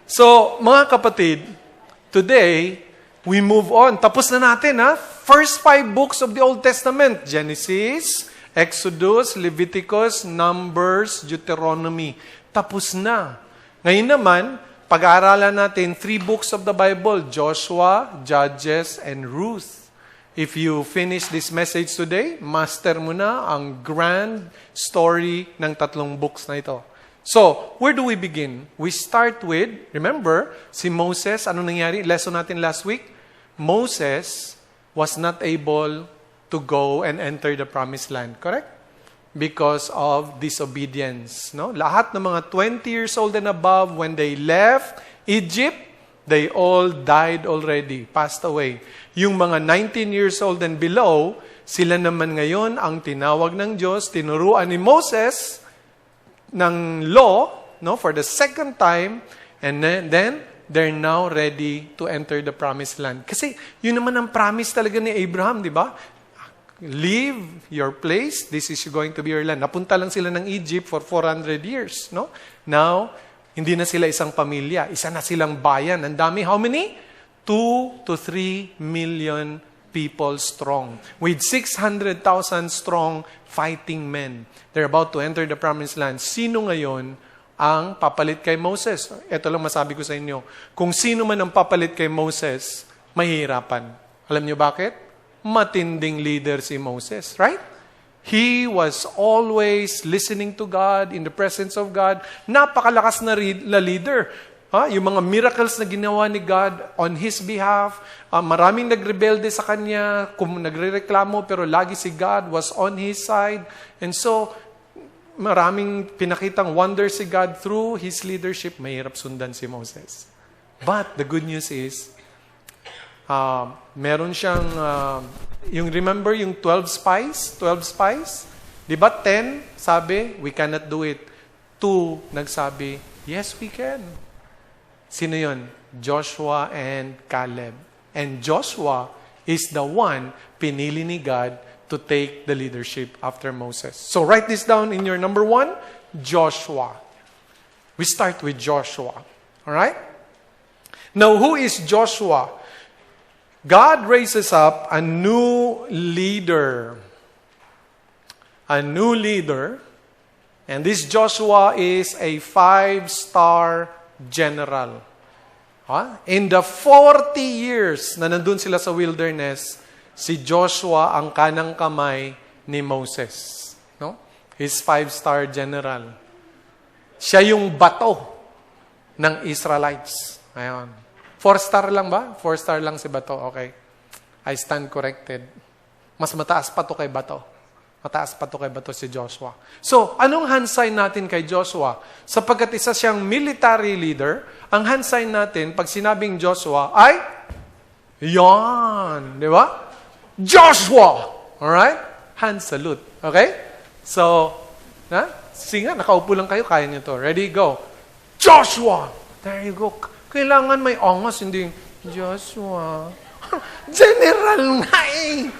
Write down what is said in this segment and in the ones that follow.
So, mga kapatid, today, we move on. Tapos na natin, ha? First 5 books of the Old Testament. Genesis, Exodus, Leviticus, Numbers, Deuteronomy. Tapos na. Ngayon naman, pag-aaralan natin 3 books of the Bible, Joshua, Judges, and Ruth. If you finish this message today, master mo na ang grand story ng 3 books na ito. So, where do we begin? We start with, remember, si Moses, ano nangyari? Lesson natin last week? Moses was not able to go and enter the promised land, correct? Because of disobedience. No? Lahat ng mga 20 years old and above, when they left Egypt, they all died already, passed away. Yung mga 19 years old and below, sila naman ngayon ang tinawag ng Diyos, tinuruan ni Moses ng law, no, for the second time, and then they're now ready to enter the promised land. Kasi yun naman ang promise talaga ni Abraham, di ba? Leave your place, this is going to be your land. Napunta lang sila ng Egypt for 400 years, no? Now, hindi na sila isang pamilya, isa na silang bayan. Ang dami, how many? 2 to 3 million people strong, with 600,000 strong fighting men. They're about to enter the promised land. Sino ngayon ang papalit kay Moses? Ito lang masabi ko sa inyo. Kung sino man ang papalit kay Moses, mahihirapan. Alam niyo bakit? Matinding leader si Moses, right? He was always listening to God, in the presence of God. Napakalakas na leader. Yung mga miracles na ginawa ni God on His behalf, maraming nagrebelde sa Kanya, nagrereklamo, pero lagi si God was on His side. And so, maraming pinakitang wonder si God through His leadership. Mahirap sundan si Moses. But the good news is, meron siyang, remember yung 12 spies? 12 spies? Di ba 10 sabi, we cannot do it. 2 nagsabi, yes, we can. Sino yun? Joshua and Caleb. And Joshua is the one pinili ni God to take the leadership after Moses. So write this down in your number 1, Joshua. We start with Joshua. Alright? Now, who is Joshua? God raises up a new leader. A new leader. And this Joshua is a 5-star general. In the 40 years na nandun sila sa wilderness, si Joshua ang kanang kamay ni Moses. No? He's 5-star general. Siya yung bato ng Israelites. Ayan. 4-star lang ba? 4-star lang si bato. Okay. I stand corrected. Mas mataas pa to kay bato. Mataas pa to kay bato si Joshua. So, anong hand sign natin kay Joshua? Sapagkat isa siyang military leader, ang hand sign natin, pag sinabing Joshua, ay, yan. Di ba? Joshua! Alright? Hand salute. Okay? So, sige nga, nakaupo lang kayo, kaya niyo to. Ready? Go. Joshua! There you go. Kailangan may ongos, hindi Joshua. General nga eh.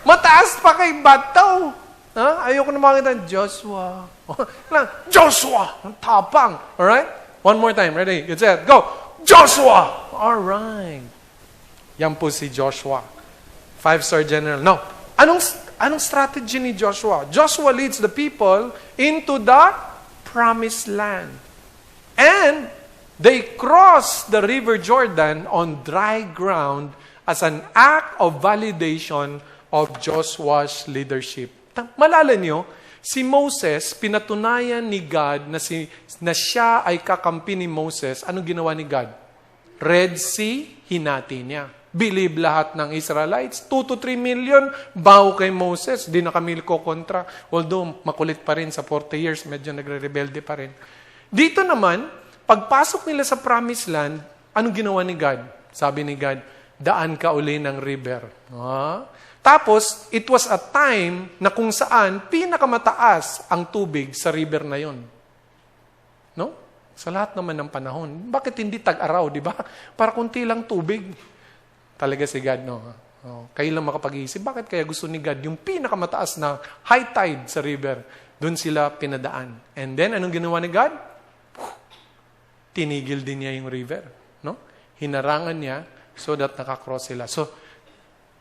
Mataas pa kay bato. Ayoko na makita, Joshua. Joshua! Tapang. Alright? One more time. Ready? Get set. Go! Joshua! Alright. Yan po si Joshua. 5-star general. Now, anong strategy ni Joshua? Joshua leads the people into the promised land. And they cross the river Jordan on dry ground as an act of validation of Joshua's leadership. Malala nyo, si Moses, pinatunayan ni God na siya ay kakampi ni Moses. Anong ginawa ni God? Red Sea, hinati niya. Believe lahat ng Israelites. 2 to 3 million, baw kay Moses. Di na kami kontra. Although, makulit pa rin sa 40 years, medyo nagre-rebelde pa rin. Dito naman, pagpasok nila sa promised land, anong ginawa ni God? Sabi ni God, daan ka uli ng river. Tapos, it was a time na kung saan pinakamataas ang tubig sa river na yon. No? Sa lahat naman ng panahon. Bakit hindi tag-araw, di ba? Para kunti lang tubig. Talaga si God, no? Kayo lang makapag-iisip. Bakit kaya gusto ni God yung pinakamataas na high tide sa river? Doon sila pinadaan. And then, anong ginawa ni God? tinigil din niya yung river. No? Hinarangan niya so that nakakross sila. So,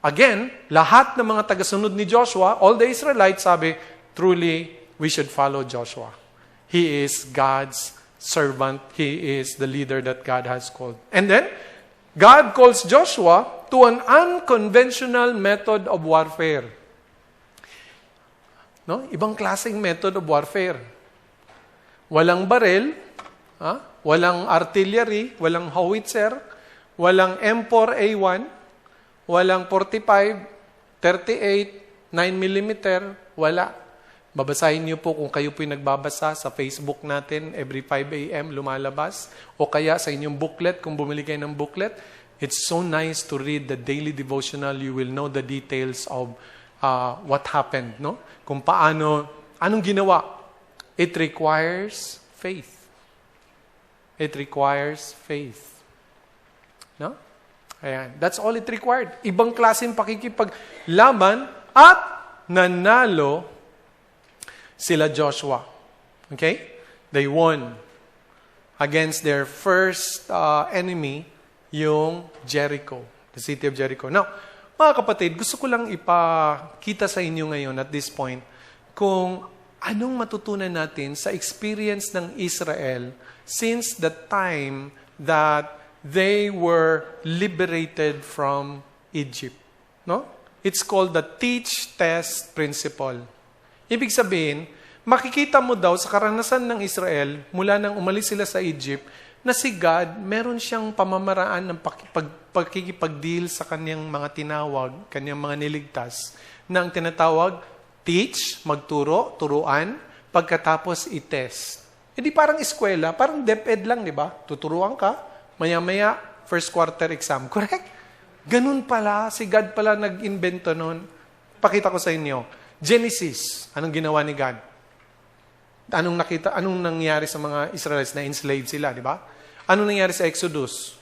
again, lahat ng mga tagasunod ni Joshua, all the Israelites, sabi, truly, we should follow Joshua. He is God's servant. He is the leader that God has called. And then, God calls Joshua to an unconventional method of warfare. No? Ibang klaseng method of warfare. Walang baril, walang artillery, walang howitzer, walang M4A1, walang 45, 38, 9mm, wala. Babasahin niyo po kung kayo po'y nagbabasa sa Facebook natin every 5 a.m. lumalabas, o kaya sa inyong booklet, kung bumili kayo ng booklet. It's so nice to read the daily devotional. You will know the details of what happened, no? Kung paano, anong ginawa. It requires faith. It requires faith. No? Ayan. That's all it required. Ibang klaseng pakikipaglaban at nanalo sila Joshua. Okay? They won against their first enemy, yung Jericho, the city of Jericho. Now, mga kapatid, gusto ko lang ipakita sa inyo ngayon at this point kung anong matutunan natin sa experience ng Israel since the time that they were liberated from Egypt. No? It's called the teach, test principle. Ibig sabihin, makikita mo daw sa karanasan ng Israel mula nang umalis sila sa Egypt na si God, meron siyang pamamaraan ng pagkikipag-deal sa kanyang mga tinawag, kanyang mga niligtas, na ang tinatawag, teach, magturo, turuan, pagkatapos i-test. Hindi parang eskwela, parang DepEd lang, di ba? Tuturuan ka, maya-maya, first quarter exam. Correct? Ganun pala, si God pala nag-invento nun. Pakita ko sa inyo. Genesis, anong ginawa ni God? Anong nangyari sa mga Israelites na enslaved sila, di ba? Anong nangyari sa Exodus?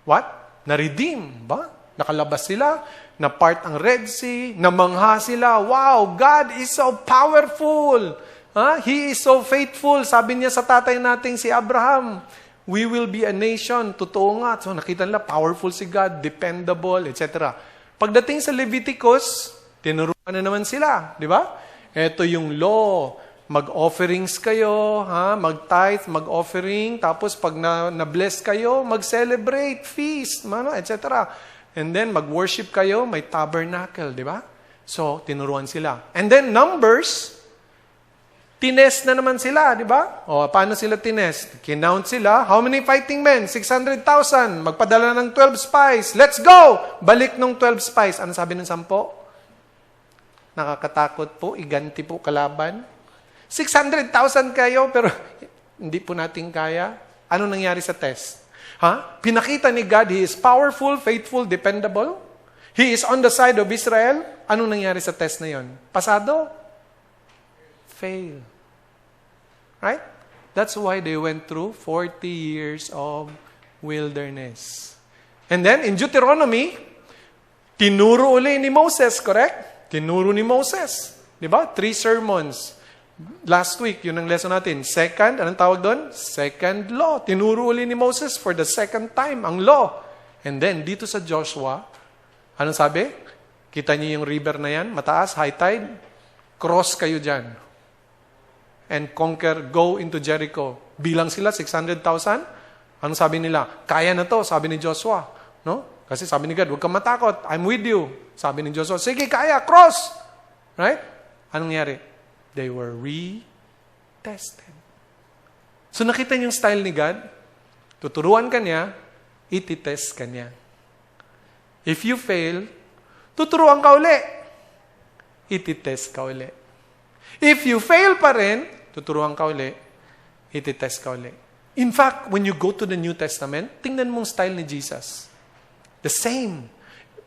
What? Na-redeem, ba? Nakalabas sila, na-part ang Red Sea, namangha sila. Wow, God is so powerful. He is so faithful. Sabi niya sa tatay nating si Abraham, we will be a nation. Totoo nga. So nakita nila, powerful si God, dependable, etc. Pagdating sa Leviticus, tinuruan na naman sila, di ba? Ito yung law. Mag-offerings kayo, mag-tithe, mag-offering, tapos pag na-bless kayo, mag-celebrate, feast, etc. And then mag-worship kayo, may tabernacle, di ba? So, tinuruan sila. And then Numbers, tinest na naman sila, di ba? O, paano sila tinest? Kinount sila, how many fighting men? 600,000. Magpadala ng 12 spies. Let's go! Balik ng 12 spies. Ano sabi ng 10? Nakakatakot po, iganti po kalaban. 600,000 kayo, pero hindi po natin kaya. Ano nangyari sa test? Pinakita ni God, He is powerful, faithful, dependable. He is on the side of Israel. Anong nangyari sa test na yon? Pasado? Fail. Right? That's why they went through 40 years of wilderness. And then, in Deuteronomy, tinuro uli ni Moses, correct? Tinuro ni Moses. Diba? 3 sermons. Last week, yun ang lesson natin. Second, anong tawag doon? Second law. Tinuro uli ni Moses for the second time, ang law. And then, dito sa Joshua, anong sabi? Kita niyo yung river na yan, mataas, high tide, cross kayo dyan. And conquer, go into Jericho. Bilang sila, 600,000. Anong sabi nila? Kaya na to, sabi ni Joshua. No? Kasi sabi ni God, huwag kang matakot, I'm with you. Sabi ni Joshua, sige, kaya, cross! Right? Anong nangyari? They were retested. So nakita niyo yung style ni God? Tuturuan ka niya, ititest ka niya. If you fail, tuturuan ka uli. Ititest ka uli. If you fail pa rin, tuturuan ka uli, ititest ka uli. In fact, when you go to the New Testament, tingnan mong style ni Jesus. The same.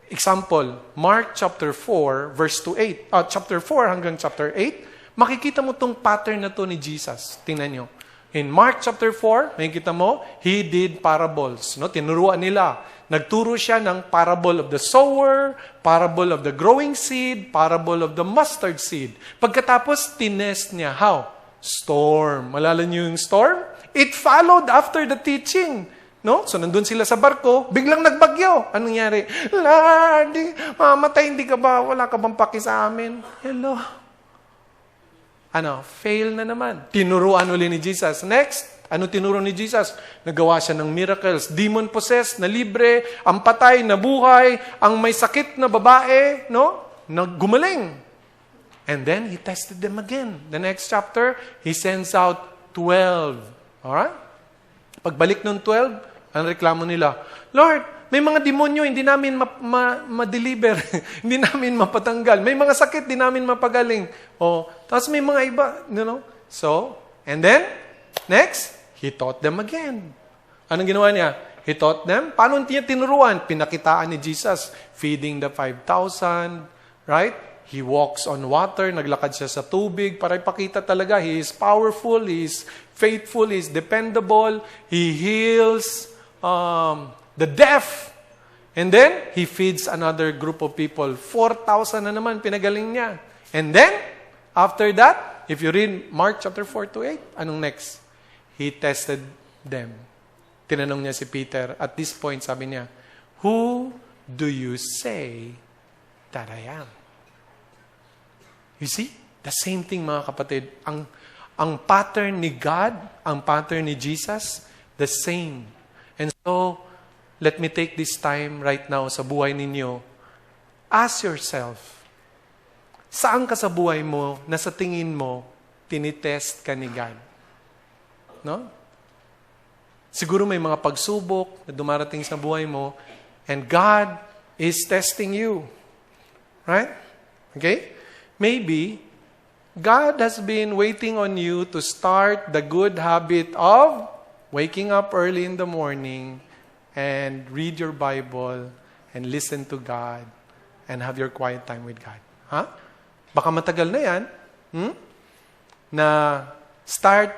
Example, Mark chapter 4, verse 8. Chapter 4 hanggang chapter 8, makikita mo tong pattern na to ni Jesus. Tingnan nyo. In Mark chapter 4, makikita mo, He did parables. No? Tinuruan nila. Nagturo siya ng parable of the sower, parable of the growing seed, parable of the mustard seed. Pagkatapos, tinest niya. How? Storm. Malala niyo yung storm? It followed after the teaching. No? So, nandun sila sa barko, biglang nagbagyo. Anong nangyari? Lord, mamatay, wala ka bang paki sa amin? Hello? Fail na naman. Tinuruan uli ni Jesus. Next, ano tinuro ni Jesus? Nagawa siya ng miracles. Demon-possessed, na libre, ang patay, na buhay, ang may sakit na babae, no? Gumaling. And then, He tested them again. The next chapter, He sends out 12. Alright? Pagbalik ng 12, ang reklamo nila, Lord, may mga demonyo, hindi namin ma-deliver. Hindi namin mapatanggal. May mga sakit, hindi namin mapagaling. Tapos may mga iba. So, and then, next, He taught them again. Anong ginawa niya? He taught them. Paano niya tinuruan? Pinakitaan ni Jesus. Feeding the 5,000. Right? He walks on water. Naglakad siya sa tubig para ipakita talaga. He is powerful. He is faithful. He is dependable. He heals the deaf. And then, He feeds another group of people. 4,000 na naman, pinagaling niya. And then, after that, if you read Mark chapter 4 to 8, anong next? He tested them. Tinanong niya si Peter. At this point, sabi niya, Who do you say that I am? You see? The same thing, mga kapatid. Ang pattern ni God, ang pattern ni Jesus, the same. And so, let me take this time right now sa buhay ninyo. Ask yourself, saan ka sa buhay mo na sa tingin mo, tinitest ka ni God? No? Siguro may mga pagsubok na dumarating sa buhay mo and God is testing you. Right? Okay? Maybe, God has been waiting on you to start the good habit of waking up early in the morning and read your Bible and listen to God and have your quiet time with God. Baka matagal na yan. Na start,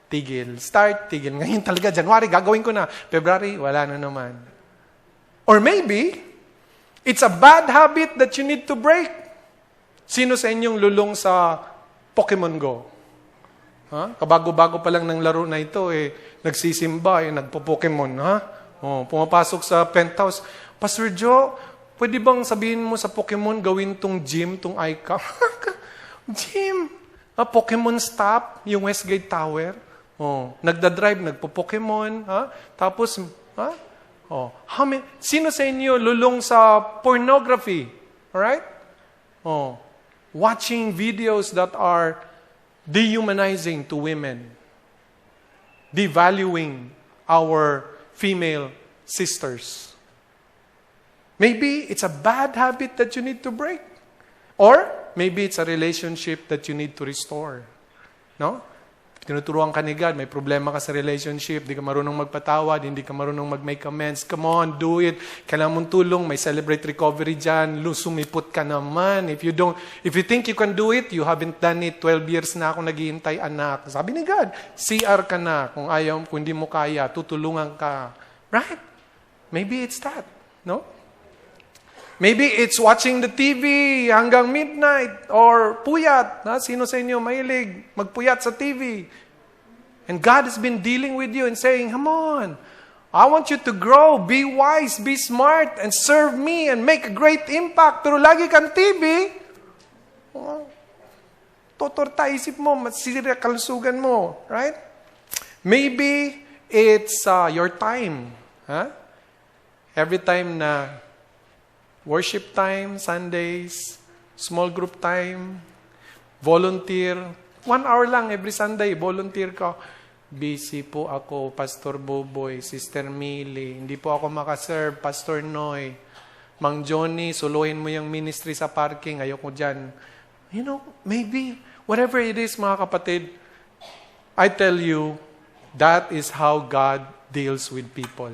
tigil. Ngayon talaga, January, gagawin ko na. February, wala na naman. Or maybe, it's a bad habit that you need to break. Sino sa inyong lulong sa Pokemon Go? Kabago-bago pa lang ng laro na ito, nagsisimba, nagpo-Pokemon, pumapasok sa penthouse. Pastor Joe, pwede bang sabihin mo sa Pokemon, gawin tong gym, tong icon? Gym! Pokemon Stop, yung Westgate Tower. Nagda-drive, nagpo-Pokemon. Tapos, sino sa inyo lulong sa pornography? Alright? Watching videos that are dehumanizing to women. Devaluing our female sisters. Maybe it's a bad habit that you need to break. Or maybe it's a relationship that you need to restore. No? Tinuturuan ka ni God, may problema ka sa relationship, di ka marunong magpatawad, hindi ka marunong mag-make amends. Come on, do it. Kailangan mong tulong, may celebrate recovery dyan. Sumipot ka naman. If you think you can do it, you haven't done it. 12 years na ako naghihintay, anak. Sabi ni God, CR ka na. Kung hindi mo kaya, tutulungan ka. Right? Maybe it's that. No? Maybe it's watching the TV hanggang midnight or puyat. Sino sa inyo mahilig magpuyat sa TV? And God has been dealing with you and saying, come on, I want you to grow, be wise, be smart, and serve me and make a great impact. Pero lagi kang TV, totorta isip mo, masisira kalusugan mo. Right? Maybe it's your time. Every time na worship time, Sundays, small group time, volunteer. 1 hour lang every Sunday, volunteer ka. Busy po ako, Pastor Boboy, Sister Millie. Hindi po ako makaserve, Pastor Noy. Mang Johnny, suluhin mo yung ministry sa parking. Ayoko dyan. Maybe, whatever it is, mga kapatid, I tell you, that is how God deals with people.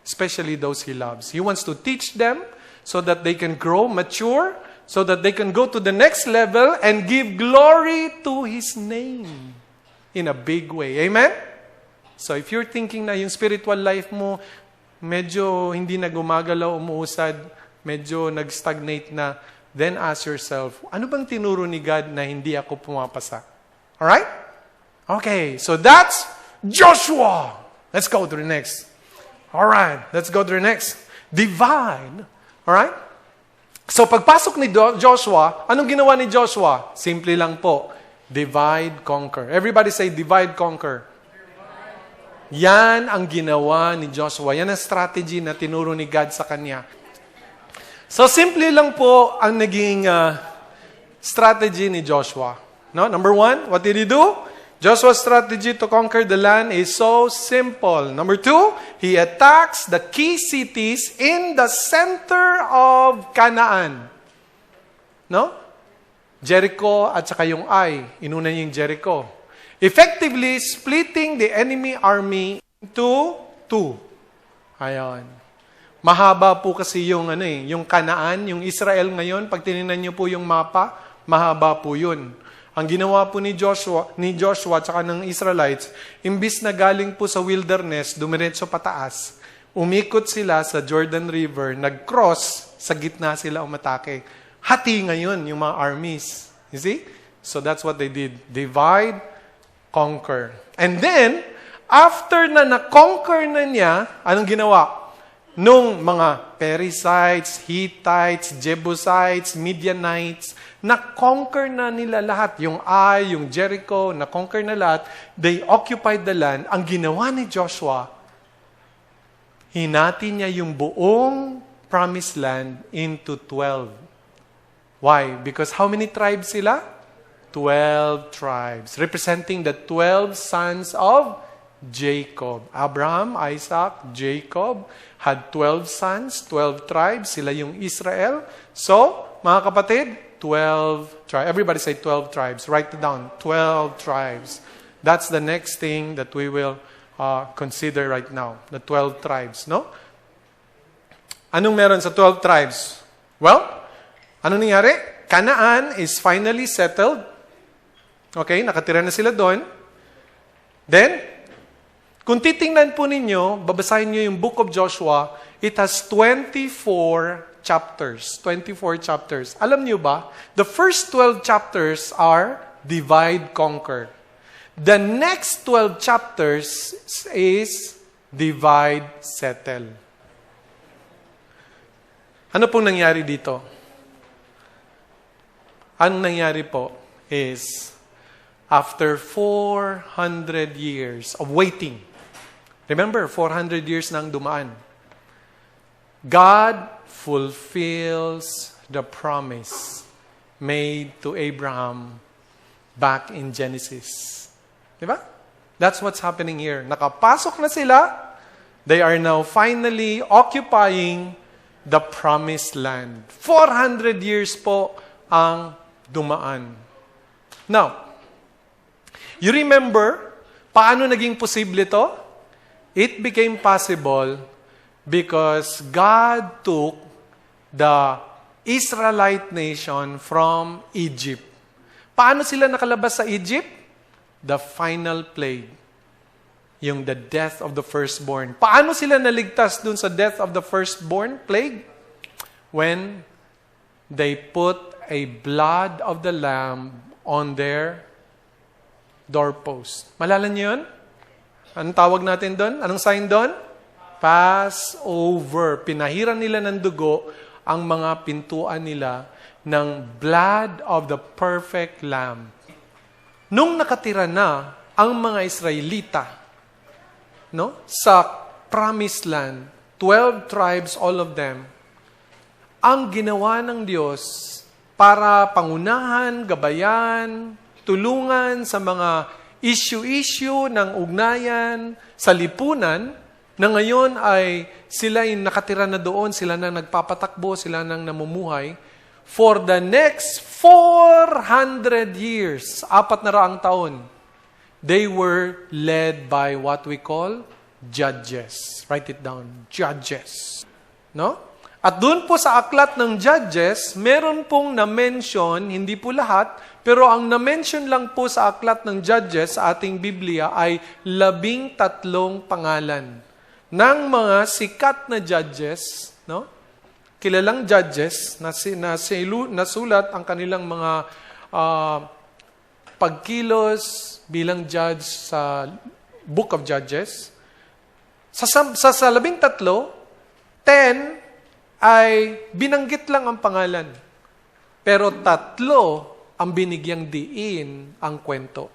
Especially those He loves. He wants to teach them so that they can grow, mature, so that they can go to the next level and give glory to His name in a big way. Amen? So if you're thinking na yung spiritual life mo, medyo hindi na gumagalaw, umuusad, medyo nag-stagnate na, then ask yourself, ano bang tinuro ni God na hindi ako pumapasa? Alright? Okay, so that's Joshua. Let's go to the next. All right, let's go to the next. Divide. All right? So pagpasok ni Joshua, anong ginawa ni Joshua? Simple lang po. Divide, conquer. Everybody say divide, conquer. Yan ang ginawa ni Joshua. Yan ang strategy na tinuro ni God sa kanya. So simple lang po ang naging strategy ni Joshua. No? Number 1, what did he do? Joshua's strategy to conquer the land is so simple. Number 2, he attacks the key cities in the center of Canaan. No? Jericho at saka yung Ai. Inuna niya yung Jericho. Effectively splitting the enemy army into 2. Ayan. Mahaba po kasi yung yung Canaan, yung Israel ngayon, pag tinignan niyo po yung mapa, mahaba po yun. Ang ginawa po ni Joshua at saka ng Israelites, imbis na galing po sa wilderness, dumiretso pataas, umikot sila sa Jordan River, nag-cross, sa gitna sila umatake. Hati ngayon yung mga armies. You see? So that's what they did. Divide, conquer. And then, after na na-conquer na niya, anong ginawa? Nung mga Perizzites, Hittites, Jebusites, Midianites, na-conquer na nila lahat. Yung Ai, yung Jericho, na-conquer na lahat. They occupied the land. Ang ginawa ni Joshua, hinati niya yung buong promised land into 12. Why? Because how many tribes sila? 12 tribes. Representing the 12 sons of Jacob. Abraham, Isaac, Jacob had 12 sons, 12 tribes. Sila yung Israel. So, mga kapatid, 12 tribes. Everybody say 12 tribes. Write it down. 12 tribes. That's the next thing that we will consider right now. The 12 tribes, no? Anong meron sa 12 tribes? Well, ano nangyari? Canaan is finally settled. Okay, nakatira na sila doon. Then, kung titingnan po ninyo, babasahin nyo yung book of Joshua, it has 24 chapters. 24 chapters. Alam niyo ba, the first 12 chapters are divide, conquer. The next 12 chapters is divide, settle. Ano pong nangyari dito? Ang nangyari po is, after 400 years of waiting, remember, 400 years nang dumaan, God fulfills the promise made to Abraham back in Genesis. Diba? That's what's happening here. Nakapasok na sila. They are now finally occupying the promised land. 400 years po ang dumaan. Now, you remember, paano naging posible to? It became possible because God took the Israelite nation from Egypt. Paano sila nakalabas sa Egypt? The final plague. Yung the death of the firstborn. Paano sila naligtas dun sa death of the firstborn plague? When they put a blood of the lamb on their doorpost. Malala niyo yun? Anong tawag natin doon? Anong sign doon? Passover. Pinahiran nila ng dugo ang mga pintuan nila ng blood of the perfect lamb. Nung nakatira na ang mga Israelita, no, sa promised land, 12 tribes, all of them, ang ginawa ng Diyos para pangunahan, gabayan, tulungan sa mga issue-issue ng ugnayan sa lipunan, na ngayon ay sila ay nakatira na doon, sila nang nagpapatakbo, sila nang namumuhay, for the next 400 years, 400 taon, they were led by what we call judges. Write it down, judges. No? At doon po sa aklat ng Judges, meron pong na-mention, hindi po lahat, pero ang na-mention lang po sa aklat ng Judges sa ating Biblia ay 13 pangalan ng mga sikat na judges, no? Kilalang judges na nasulat ang kanilang mga pagkilos bilang judge sa book of Judges. Sa 13, 10 ay binanggit lang ang pangalan. Pero 3 ang binigyang diin ang kwento.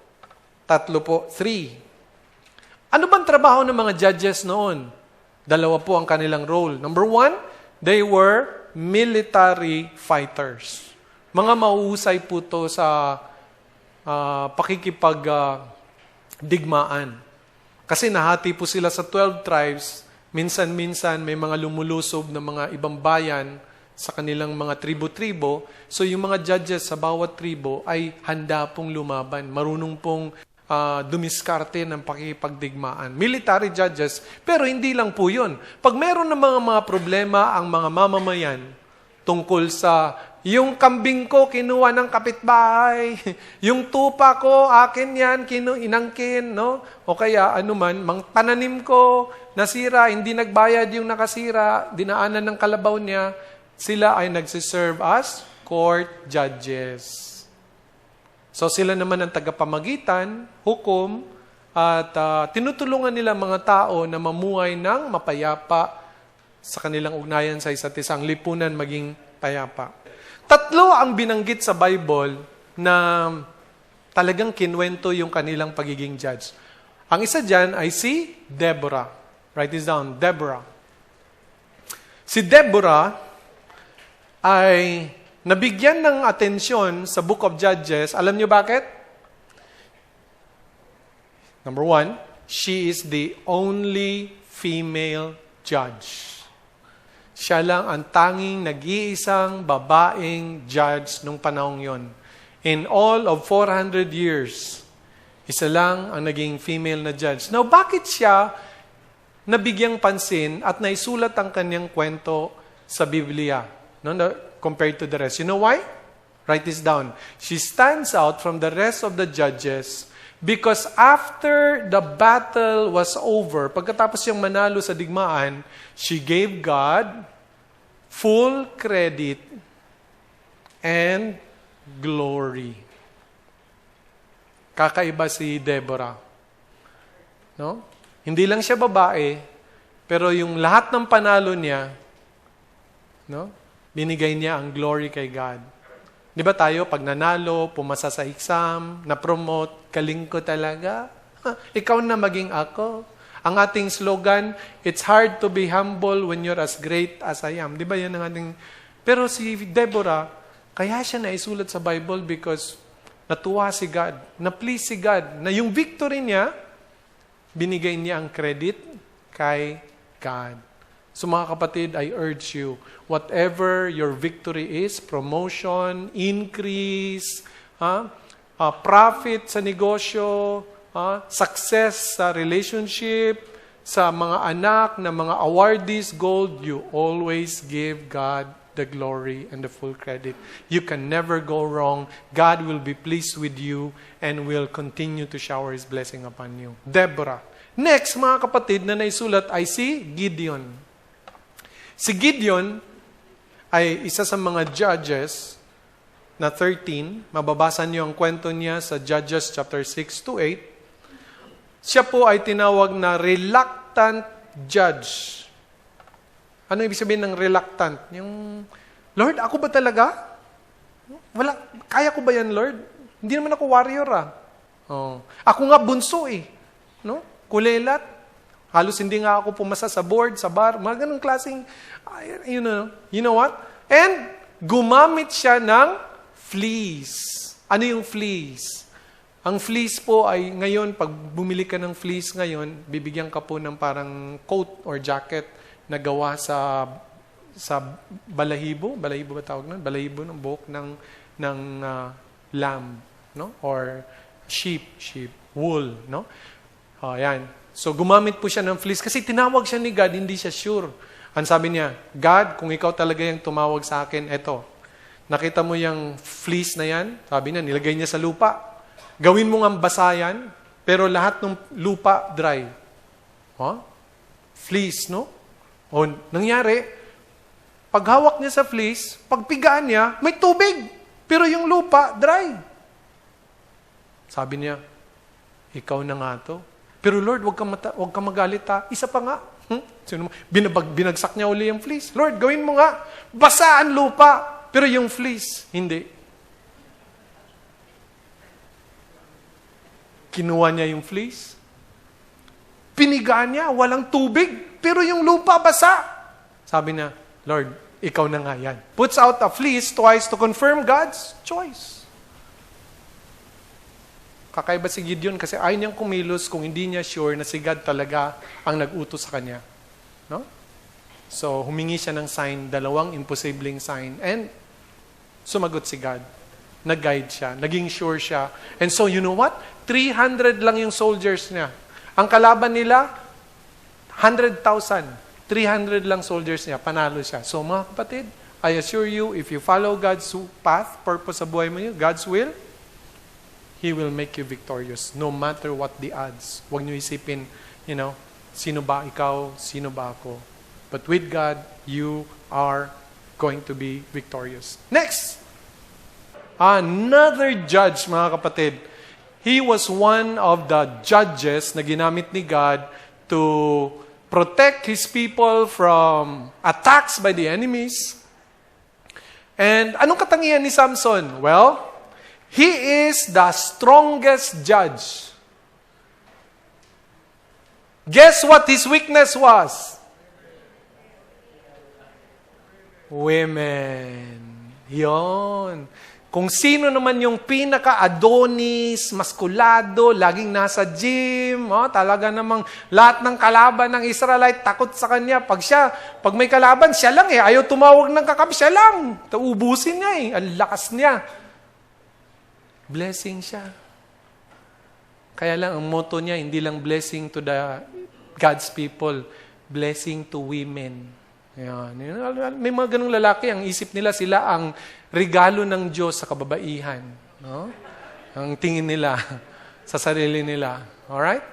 3 po, 3. Ano bang trabaho ng mga judges noon? 2 po ang kanilang role. Number 1, they were military fighters. Mga mahuhusay po to sa pakikipagdigmaan. Kasi nahati po sila sa 12 tribes. Minsan-minsan may mga lumulusob na mga ibang bayan sa kanilang mga tribo-tribo. So yung mga judges sa bawat tribo ay handa pong lumaban. Marunong pong dumiskarte ng pakikipagdigmaan. Military judges, pero hindi lang po yun. Pag meron ng mga problema ang mga mamamayan tungkol sa yung kambing ko, kinuha ng kapitbahay. Yung tupa ko, akin yan, inangkin, no? O kaya, pananim ko, nasira, hindi nagbayad yung nakasira, dinaanan ng kalabaw niya, sila ay nagsiserve as court judges. So sila naman ang tagapamagitan, hukom, at tinutulungan nila mga tao na mamuhay ng mapayapa sa kanilang ugnayan sa isa't isa, ang lipunan maging payapa. 3 ang binanggit sa Bible na talagang kinwento yung kanilang pagiging judge. Ang isa dyan ay si Deborah. Write this down, Deborah. Si Deborah ay nabigyan ng atensyon sa Book of Judges. Alam niyo bakit? Number 1, she is the only female judge. Siya lang ang tanging nag-iisang babaeng judge nung panahong yon. In all of 400 years, isa lang ang naging female na judge. Now, bakit siya nabigyang pansin at naisulat ang kanyang kwento sa Biblia, no, compared to the rest? You know why? Write this down. She stands out from the rest of the judges because after the battle was over, pagkatapos siyang manalo sa digmaan, she gave God full credit and glory. Kakaiba si Deborah. No? Hindi lang siya babae, pero yung lahat ng panalo niya, no, binigay niya ang glory kay God. Di ba tayo, pag nanalo, pumasa sa exam, na-promote, galing ko talaga. Ikaw na maging ako. Ang ating slogan, it's hard to be humble when you're as great as I am. Di ba yan ang ating... Pero si Deborah, kaya siya naisulat sa Bible because natuwa si God, na-please si God, na yung victory niya, binigay niya ang credit kay God. So mga kapatid, I urge you, whatever your victory is, promotion, increase, profit sa negosyo, success sa relationship, sa mga anak, na mga awardees, gold, you always give God the glory and the full credit. You can never go wrong. God will be pleased with you and will continue to shower His blessing upon you. Deborah. Next, mga kapatid, na naisulat ay si Gideon. Si Gideon ay isa sa mga judges na 13. Mababasa niyo ang kwento niya sa Judges chapter 6 to 8. Siya po ay tinawag na reluctant judge. Ano ibig sabihin ng reluctant? Yung, Lord, ako ba talaga? Kaya ko ba yan, Lord? Hindi naman ako warrior, Oh. Ako nga bunso no? Kulelat. Halos hindi nga ako pumasa sa board, sa bar. Mga ganong klaseng, you know what? And gumamit siya ng fleece. Ano yung fleece? Ang fleece po ay ngayon, pag bumili ka ng fleece ngayon, bibigyan ka po ng parang coat or jacket na gawa sa balahibo. Balahibo ba tawag nun? Balahibo ng buhok ng lamb, no? Or sheep, wool, no? Yan. So gumamit po siya ng fleece kasi tinawag siya ni God, hindi siya sure. Ang sabi niya, God, kung ikaw talaga yung tumawag sa akin, eto. Nakita mo yung fleece na yan? Sabi niya, nilagay niya sa lupa. Gawin mo ng basayan, pero lahat ng lupa dry. Fleece, no? O, nangyari, paghawak niya sa fleece, pagpigaan niya, may tubig, pero yung lupa dry. Sabi niya, ikaw na nga to. Pero Lord, wag kang magalit ha. Isa pa nga. Binagsak niya uli yung fleece. Lord, gawin mo nga. Basa ang lupa. Pero yung fleece, hindi. Kinuha niya yung fleece. Piniga niya, walang tubig. Pero yung lupa basa. Sabi niya, Lord, ikaw na nga yan. Puts out a fleece twice to confirm God's choice. Kakaiba si Gideon kasi ayaw niyang kumilos kung hindi niya sure na si God talaga ang nag-utos sa kanya. No? So, humingi siya ng sign, 2 imposibleng sign, and sumagot si God. Nag-guide siya, naging sure siya. And so, you know what? 300 lang yung soldiers niya. Ang kalaban nila, 100,000. 300 lang soldiers niya, panalo siya. So, mga kapatid, I assure you, if you follow God's path, purpose sa buhay mo niyo, God's will, He will make you victorious no matter what the odds. Huwag niyo isipin, sino ba ikaw, sino ba ako. But with God, you are going to be victorious. Next! Another judge, mga kapatid. He was one of the judges na ginamit ni God to protect His people from attacks by the enemies. And anong katangian ni Samson? Well, he is the strongest judge. Guess what his weakness was? Women. Yon. Kung sino naman yung pinaka-adonis, maskulado, laging nasa gym, talaga namang lahat ng kalaban ng Israelite takot sa kanya. Pag may kalaban, siya lang ayaw tumawag ng kakampi, siya lang. Ubusin niya ang lakas niya. Blessing siya. Kaya lang, ang motto niya, hindi lang blessing to the God's people, blessing to women. Yan. May mga ganung lalaki, ang isip nila sila ang regalo ng Diyos sa kababaihan. No? Ang tingin nila sa sarili nila. Alright?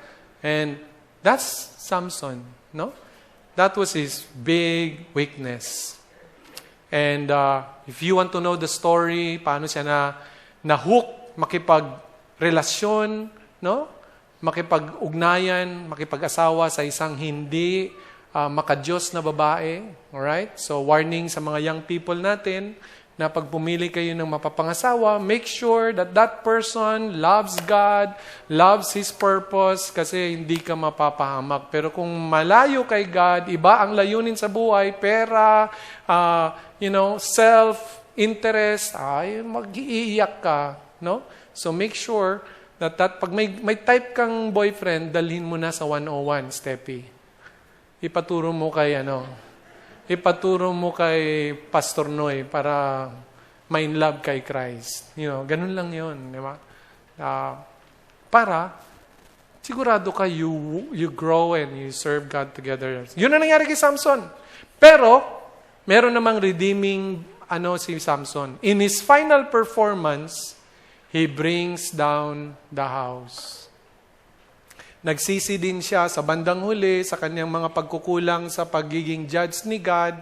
And that's Samson. No? That was his big weakness. And if you want to know the story, paano siya na-hook, makipagrelasyon, no? Makipag-ugnayan, makipag-asawa sa isang hindi makadiyos na babae. Alright? So, warning sa mga young people natin na pag pumili kayo ng mapapangasawa, make sure that that person loves God, loves His purpose, kasi hindi ka mapapahamak. Pero kung malayo kay God, iba ang layunin sa buhay, pera, self-interest, mag-iiyak ka. No? So, make sure that pag may type kang boyfriend, dalhin mo na sa 101, Steppy. Ipaturo mo kay Pastor Noy para ma-in love kay Christ. Ganun lang yun. Di ba? Para sigurado ka you grow and you serve God together. Yun ang nangyari kay Samson. Pero, meron namang redeeming si Samson. In his final performance, he brings down the house. Nagsisi din siya sa bandang huli sa kanyang mga pagkukulang sa pagiging judge ni God.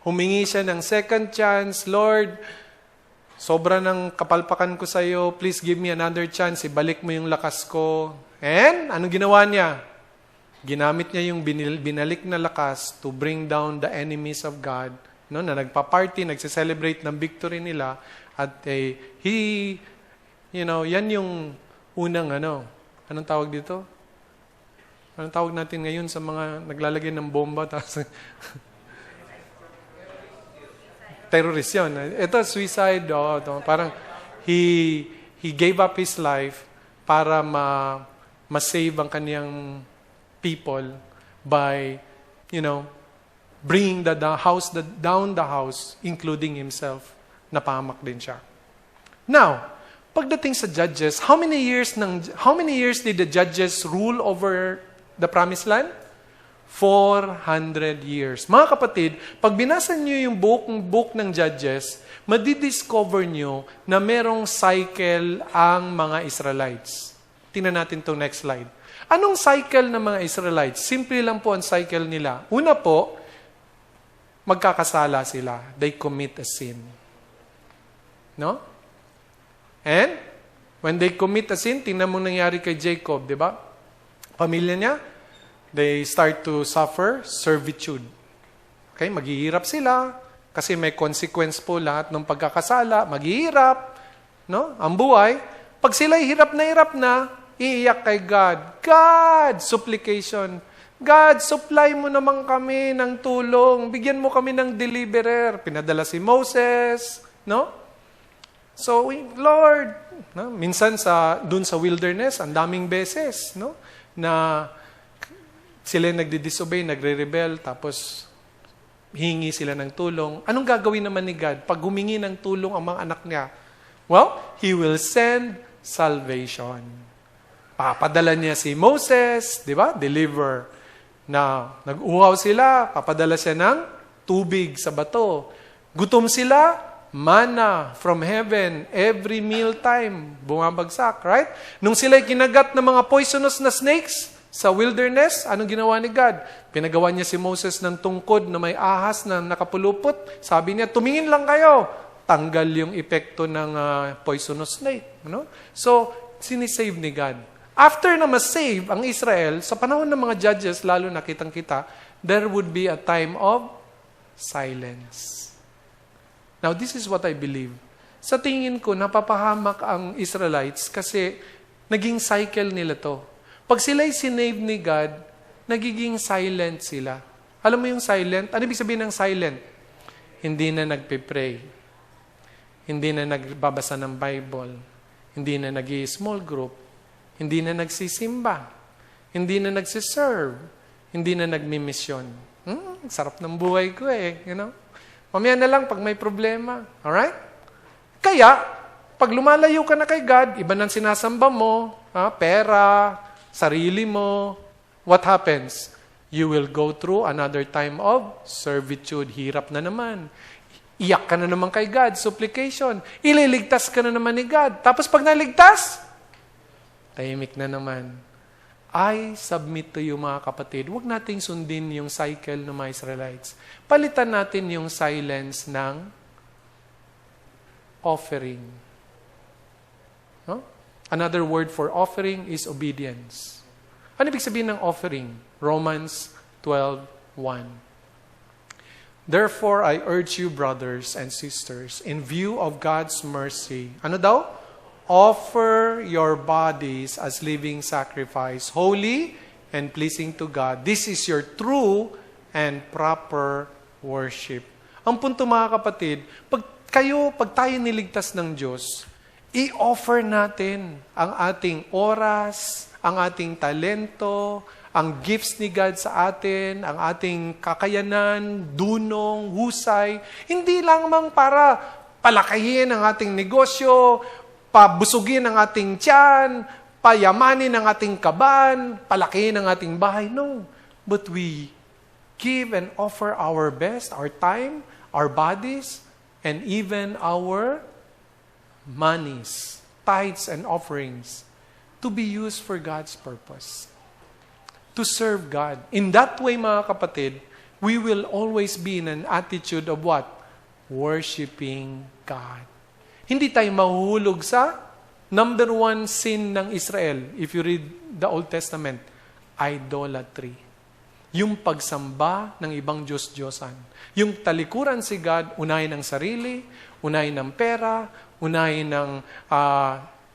Humingi siya ng second chance. Lord, sobra ng kapalpakan ko sa iyo. Please give me another chance. Ibalik mo yung lakas ko. And, anong ginawa niya? Ginamit niya yung binalik na lakas to bring down the enemies of God. No, na nagpa-party, nagse-celebrate ng victory nila. At yan yung unang anong tawag dito? Anong tawag natin ngayon sa mga naglalagay ng bomba? Terrorist yun. Ito, suicide. Parang he gave up his life para ma-save ang kanyang people by, bringing the house down the house, including himself. Napahamak din siya. Now, pagdating sa judges, how many years did the judges rule over the promised land? 400 years. Mga kapatid, pag binasa niyo yung book ng Judges, madidiscover niyo na merong cycle ang mga Israelites. Tingnan natin itong next slide. Anong cycle ng mga Israelites? Simple lang po ang cycle nila. Una po, magkakasala sila. They commit a sin. No? And, when they commit a sin, tingnan mo nangyari kay Jacob, di ba? pamilya niya, they start to suffer servitude. Okay, maghihirap sila kasi may consequence po lahat ng pagkakasala, maghihirap, no? Ang buhay, pag sila'y hirap na, iiyak kay God. God, supplication. God, supply mo naman kami ng tulong. Bigyan mo kami ng deliverer. Pinadala si Moses, no? So, Lord, no? Minsan dun sa wilderness, ang daming beses, no? Na sila nagdi-disobey, nagre-rebel, tapos hingi sila ng tulong. Anong gagawin naman ni God pag humingi ng tulong ang mga anak niya? Well, He will send salvation. Papadala niya si Moses, di ba? Deliver. Na nag-uhaw sila, papadala siya ng tubig sa bato. Gutom sila, manna from heaven, every meal time, bumabagsak, right? Nung sila'y kinagat ng mga poisonous na snakes sa wilderness, anong ginawa ni God? Pinagawa niya si Moses ng tungkod na may ahas na nakapulupot. Sabi niya, tumingin lang kayo. Tanggal yung epekto ng poisonous snake. No? So, sinisave ni God. After na ma-save ang Israel, sa panahon ng mga judges, lalo nakitang-kita, there would be a time of silence. Now, this is what I believe. Sa tingin ko, napapahamak ang Israelites kasi naging cycle nila to. Pag sila'y sinave ni God, nagiging silent sila. Alam mo yung silent? Ano ibig sabihin ng silent? Hindi na nagpe-pray. Hindi na nagbabasa ng Bible. Hindi na nag-i-small group. Hindi na nagsisimba. Hindi na nagsiserve. Hindi na nagmimisyon. Sarap ng buhay ko you know? Mamaya na lang pag may problema. Alright? Kaya, pag lumalayo ka na kay God, iba nang sinasamba mo, pera, sarili mo, what happens? You will go through another time of servitude. Hirap na naman. Iyak ka na naman kay God. Supplication. Ililigtas ka na naman ni God. Tapos pag naligtas, tahimik na naman. I submit to you mga kapatid, huwag nating sundin yung cycle ng mga Israelites. Palitan natin yung silence ng offering. No? Another word for offering is obedience. Ano ibig sabihin ng offering? Romans 12:1. Therefore, I urge you, brothers and sisters, in view of God's mercy, ano daw? Offer your bodies as living sacrifice, holy and pleasing to God. This is your true and proper worship. Ang punto mga kapatid, pag tayo niligtas ng Diyos, i-offer natin ang ating oras, ang ating talento, ang gifts ni God sa atin, ang ating kakayanan, dunong, husay, hindi lang para palakayin ang ating negosyo, pabusugin ang ating tiyan, payamanin ang ating kaban, palakihin ang ating bahay. No. But we give and offer our best, our time, our bodies, and even our monies, tithes and offerings, to be used for God's purpose. To serve God. In that way, mga kapatid, we will always be in an attitude of what? Worshiping God. Hindi tayo mahuhulog sa number one sin ng Israel, if you read the Old Testament, idolatry. Yung pagsamba ng ibang Diyos-Diyosan. Yung talikuran si God, unahin ng sarili, unahin ng pera, unahin ng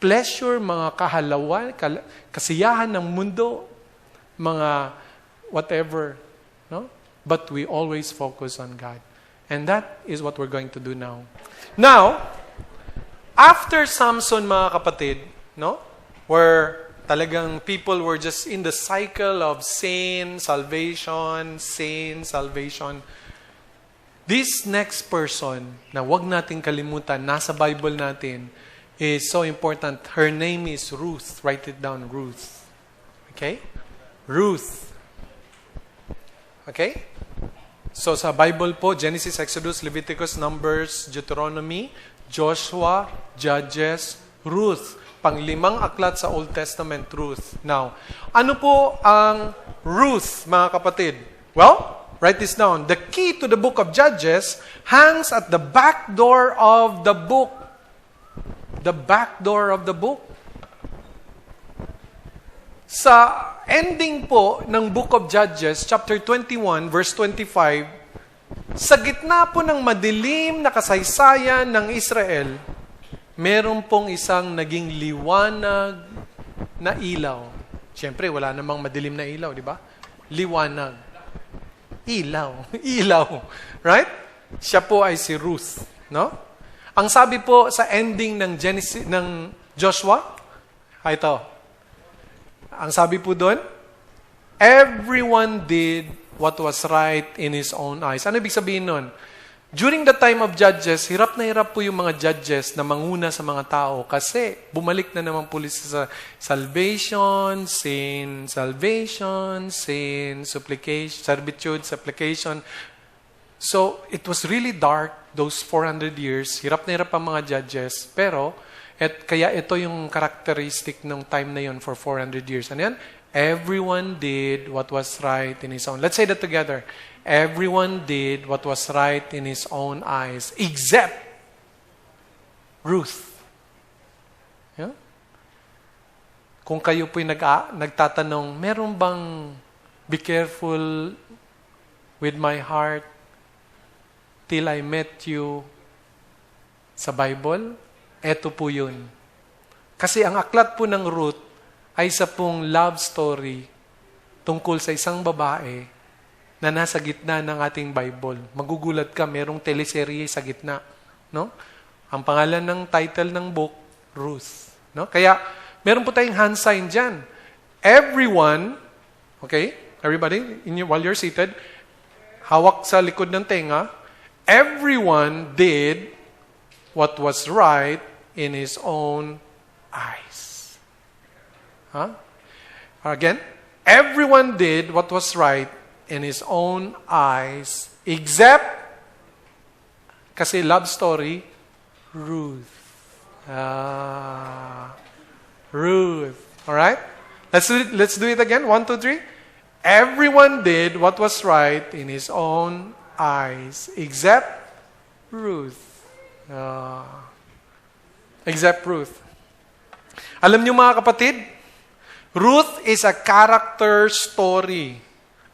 pleasure, mga kahalawan, kasiyahan ng mundo, mga whatever. No? But we always focus on God. And that is what we're going to do now. Now, after Samson, mga kapatid, no? Where talagang people were just in the cycle of sin, salvation, this next person, na wag nating kalimutan, nasa Bible natin, is so important. Her name is Ruth. Write it down, Ruth. Okay? Ruth. Okay? So sa Bible po, Genesis, Exodus, Leviticus, Numbers, Deuteronomy, Joshua, Judges, Ruth. Panglimang aklat sa Old Testament, Ruth. Now, ano po ang Ruth, mga kapatid? Well, write this down. The key to the book of Judges hangs at the back door of the book. The back door of the book. Sa ending po ng Book of Judges, chapter 21, verse 25, sa gitna po ng madilim na kasaysayan ng Israel, meron pong isang naging liwanag na ilaw. Siyempre, wala namang madilim na ilaw, di ba? Liwanag. Ilaw. Ilaw. Right? Siya po ay si Ruth. No? Ang sabi po sa ending ng Joshua, ito. Ang sabi po doon, everyone did what was right in his own eyes. Ano ibig sabihin nun? During the time of Judges, hirap na hirap po yung mga judges na manguna sa mga tao kasi bumalik na naman po sa salvation, sin, supplication, servitude, supplication. So, it was really dark those 400 years. Hirap na hirap ang mga judges. Pero, kaya ito yung characteristic ng time na yun for 400 years. Ano yan? Everyone did what was right in his own. Let's say that together. Everyone did what was right in his own eyes, except Ruth. Yeah? Kung kayo po'y nagtatanong, meron bang be careful with my heart till I met you sa Bible? Eto po yun. Kasi ang aklat po ng Ruth ay isa pong love story tungkol sa isang babae na nasa gitna ng ating Bible. Magugulat ka, merong teleserye sa gitna. No? Ang pangalan ng title ng book, Ruth. No? Kaya, meron po tayong hand sign dyan. Everyone, okay, everybody, while you're seated, hawak sa likod ng tenga, everyone did what was right in his own eyes. Huh? Again, everyone did what was right in his own eyes, except, kasi love story, Ruth. Ruth. Alright? Let's do it again. 1, 2, 3. Everyone did what was right in his own eyes, except Ruth. Except Ruth. Alam niyo mga kapatid, Ruth is a character story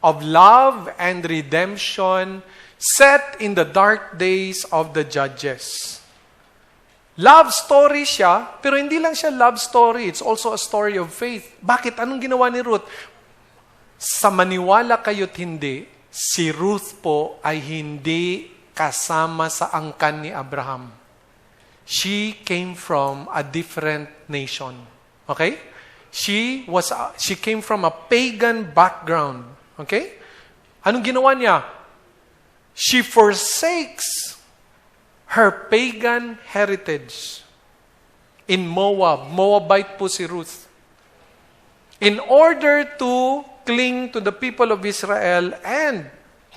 of love and redemption set in the dark days of the Judges. Love story siya, pero hindi lang siya love story. It's also a story of faith. Bakit? Anong ginawa ni Ruth? Sa maniwala kayo't hindi, si Ruth po ay hindi kasama sa angkan ni Abraham. She came from a different nation. Okay? She came from a pagan background. Okay? Anong ginawa niya? She forsakes her pagan heritage in Moab. Moabite po si Ruth. In order to cling to the people of Israel and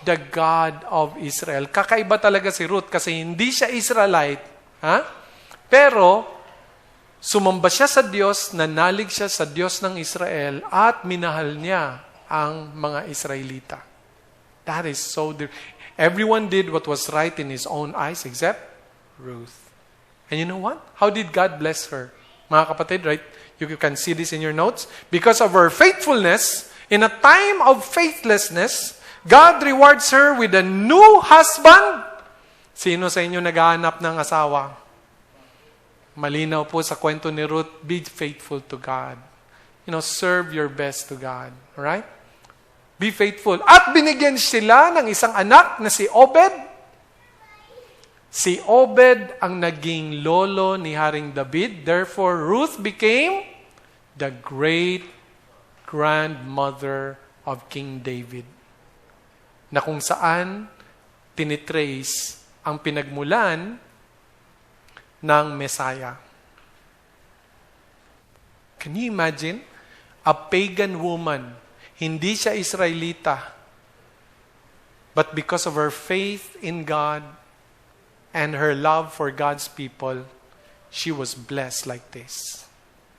the God of Israel. Kakaiba talaga si Ruth kasi hindi siya Israelite. Ha? Pero, sumamba siya sa Diyos, nanalig siya sa Diyos ng Israel at minahal niya ang mga Israelita. That is so everyone did what was right in his own eyes except Ruth. And you know what? How did God bless her? Mga kapatid, right? You can see this in your notes. Because of her faithfulness, in a time of faithlessness, God rewards her with a new husband. Sino sa inyo naghahanap ng asawa? Malinaw po sa kwento ni Ruth, be faithful to God. Serve your best to God. Alright? Be faithful. At binigyan sila ng isang anak na si Obed. Si Obed ang naging lolo ni Haring David. Therefore, Ruth became the great grandmother of King David. Na kung saan tinitrace ang pinagmulan ng Messiah. Can you imagine? A pagan woman, hindi siya Israelita, but because of her faith in God and her love for God's people, she was blessed like this.